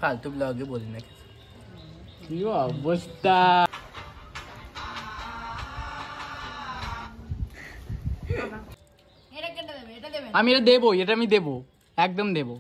ফালতু ব্লগে বলি না কি অবস্থা। আমি এটা দেবো, এটা আমি দেবো, একদম দেবো।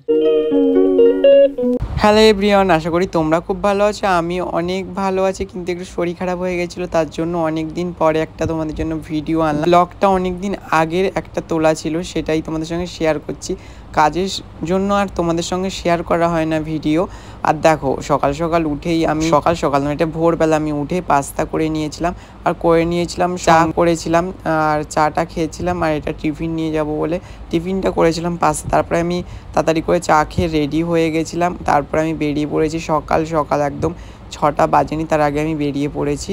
হ্যালো এভরিওয়ান, আশা করি তোমরা খুব ভালো আছো। আমি অনেক ভালো আছি, কিন্তু একটু শরীর খারাপ হয়ে গেছিলো, তার জন্য অনেক দিন পরে একটা তোমাদের জন্য ভিডিও আনলাম। ব্লগটা অনেক দিন আগের একটা তোলা ছিল, সেটাই তোমাদের সঙ্গে শেয়ার করছি। কাজের জন্য আর তোমাদের সঙ্গে শেয়ার করা হয় না ভিডিও। আর দেখো সকাল সকাল উঠেই আমি সকাল নয়, এটা ভোরবেলা আমি উঠে পাস্তা করে নিয়েছিলাম, আর করে নিয়েছিলাম চা করেছিলাম, আর চাটা খেয়েছিলাম। আর এটা টিফিন নিয়ে যাব বলে টিফিনটা করেছিলাম পাস্তা। তারপরে আমি তাড়াতাড়ি করে চা খেয়ে রেডি হয়ে গেছিলাম। তারপরে আমি বেরিয়ে পড়েছি সকাল একদম 6টা বাজেনি তার আগে আমি বেরিয়ে পড়েছি।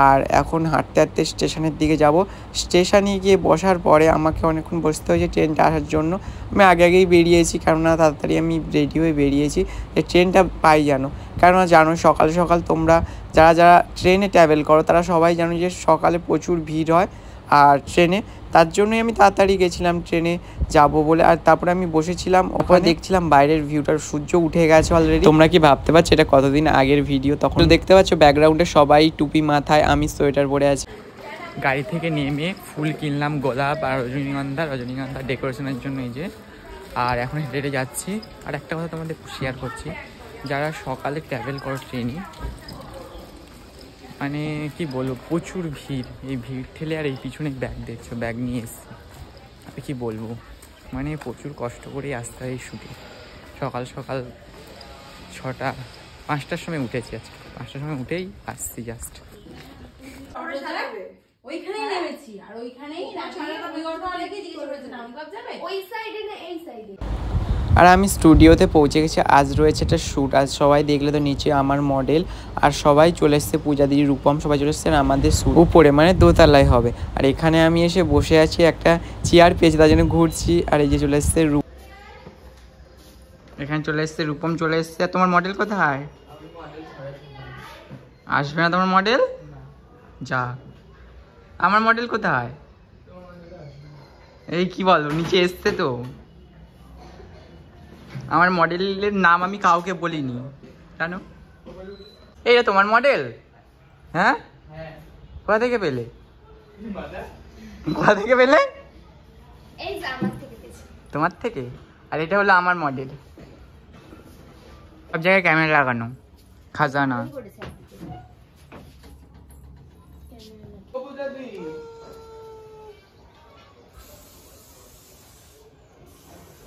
আর এখন হাঁটতে হাঁটতে স্টেশনের দিকে যাব। স্টেশনে গিয়ে বসার পরে আমাকে অনেকক্ষণ বসতে হয়েছে ট্রেনটা আসার জন্য। আমি আগেই বেরিয়েছি, কেননা তাড়াতাড়ি আমি রেডি হয়ে বেরিয়েছি যে ট্রেনটা পাই জানো। কেননা জানো সকাল তোমরা যারা ট্রেনে ট্রাভেল করো তারা সবাই জানো যে সকালে প্রচুর ভিড় হয় আর ট্রেনে। তার জন্যই আমি তাড়াতাড়ি গেছিলাম ট্রেনে যাব বলে। আর তারপরে আমি বসেছিলাম ওখানে, দেখছিলাম বাইরের ভিউটার, সূর্য উঠে গেছে অলরেডি। তোমরা কি ভাবতে পারছো এটা কতদিন আগের ভিডিও? তখন দেখতে পাচ্ছ ব্যাকগ্রাউন্ডে সবাই টুপি মাথায়, আমি সোয়েটার পরে আছি। গাড়ি থেকে নেমে ফুল কিনলাম, গোলাপ আর রজনীগন্ধা ডেকোরেশনের জন্য এই যে। আর এখন হেঁটে যাচ্ছি। আর একটা কথা তোমাদের শেয়ার করছি, যারা সকালে ট্রাভেল করো ট্রেনে, মানে কি বলবো, প্রচুর ভিড়। এই ভিড় ঠেলে আর এই পিছনে ব্যাগ দেখছো, ব্যাগ নিয়ে এসছি। আর কি বলবো, মানে প্রচুর কষ্ট করে আসতে হয় এই শুটে। সকাল 5টার সময় উঠেছি আজকে, 5টার সময় উঠেই আসছি জাস্ট। ওইখানেই নেমেছি আর ওইখানেই ওই সাইডে না এই সাইডে। আর আমি স্টুডিওতে পৌঁছে গেছি। আজ রয়েছে একটা শ্যুট। আজ সবাই দেখলে তো নিচে আমার মডেল আর সবাই চলে এসছে, পূজা দিদি, রূপম, সবাই চলে এসছে। আমাদের শ্যুট উপরে মানে দোতলায় হবে। আর এখানে আমি এসে বসে আছি, একটা চেয়ার পেয়েছি তার জন্য ঘুরছি। আর এই যে চলে এসছে এখানে চলে এসছে রূপম, চলে এসছে। আর তোমার মডেল কোথায়? আসবে না তোমার মডেল? যা, আমার মডেল কোথায়? এই কি বলো, নিচে এসছে তো। আমার মডেলের নাম আমি কাউকে বলিনি, জানো? এইটা তোমার মডেল? হ্যাঁ, কোথা থেকে পেলে? তোমার থেকে? আর এটা হলো আমার মডেল। সব জায়গায় ক্যামেরা লাগানো, খাজানা।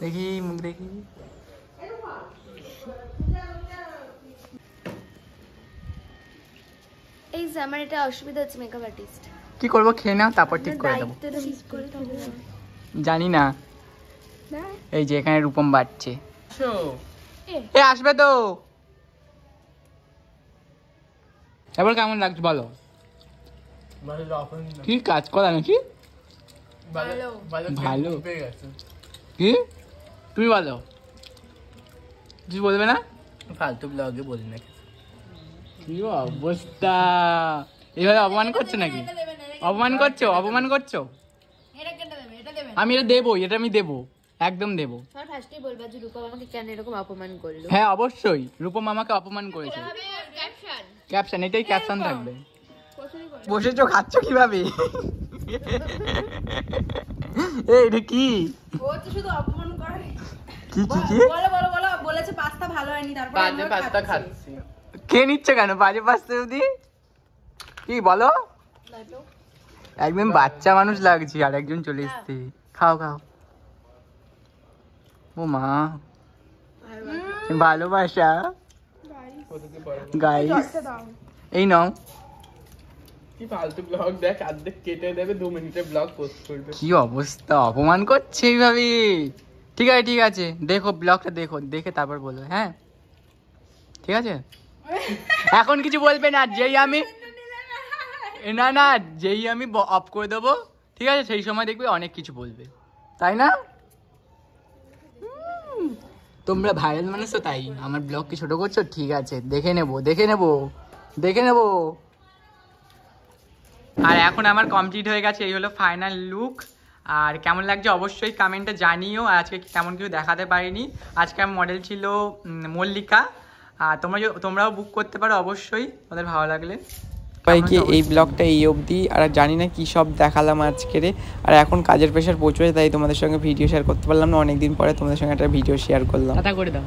দেখি মুখ দেখি। এই যে আমার এটা অসুবিধা হচ্ছে, মেকআপ আর্টিস্ট। কি করবো, খেয়ে নাও তারপর ঠিক করে দেবো। জানি না। এই যে এখানে রূপম বাড়ছে, এ আসবে তো। এবার কেমন লাগছে বলো? কি কাজ করা নাকি? ভালো। কি তুমি বলো, কিছু বলবে না? ফালতু ব্লগে বলি না কি অবস্থা। এইভাবে অপমান করছো নাকি? অপমান করছো। আমি এটা দেবো, এটা আমি দেবো, একদম দেবো। হ্যাঁ অবশ্যই, রূপম আমাকে অপমান করেছে। ক্যাপশন, এটাই ক্যাপশন থাকবে। বসেছো, খাচ্ছ কিভাবে? এটা কি? ও তো শুধু অপমান করে। কি বলো বলেছে পাস্তা ভালো হয়নি, তারপর বাজে পাস্তা খাচ্ছি। খেয়ে নিচ্ছ কেন বাজে পাস্তা? যদি কি বলো, একদম বাচ্চা মানুষ লাগছে। আর একজন চলে এসছে, খাও। ও মা, ভালোবাসা গাইস। এই নাও। কি ফালতু ব্লগ দেখ, অর্ধেক কেটে দেবে, 2 মিনিটের ব্লগ পোস্ট করবে। কি অবস্থা, অপমান করছে এইভাবে। ঠিক আছে, দেখো ব্লগটা, দেখে তারপর বলো। হ্যাঁ ঠিক আছে, এখন কিছু বলবে না। যেই আমি অফ করে দেবো, ঠিক আছে, সেই সময় দেখবে অনেক কিছু বলবে, তাই না? তোমরা ভাইরাল মানুষ তো, তাই আমার ব্লগ কি ছোট করছো? ঠিক আছে, দেখে নেবো। আর এখন আমার কমপ্লিট হয়ে গেছে, এই হলো ফাইনাল লুক। আর কেমন লাগছে অবশ্যই কমেন্টে জানিও। আর আজকে কেমন কিছু দেখাতে পারিনি। আজকে আমার মডেল ছিল মল্লিকা, আর তোমরাও বুক করতে পারো অবশ্যই, তোমাদের ভালো লাগলে। সবাইকে এই ব্লগটা এই অবধি, আর জানি না কী সব দেখালাম আজকের। আর এখন কাজের প্রেশার প্রচুর, তাই তোমাদের সঙ্গে ভিডিও শেয়ার করতে পারলাম না, অনেকদিন পরে তোমাদের সঙ্গে একটা ভিডিও শেয়ার করলাম। করে দাও।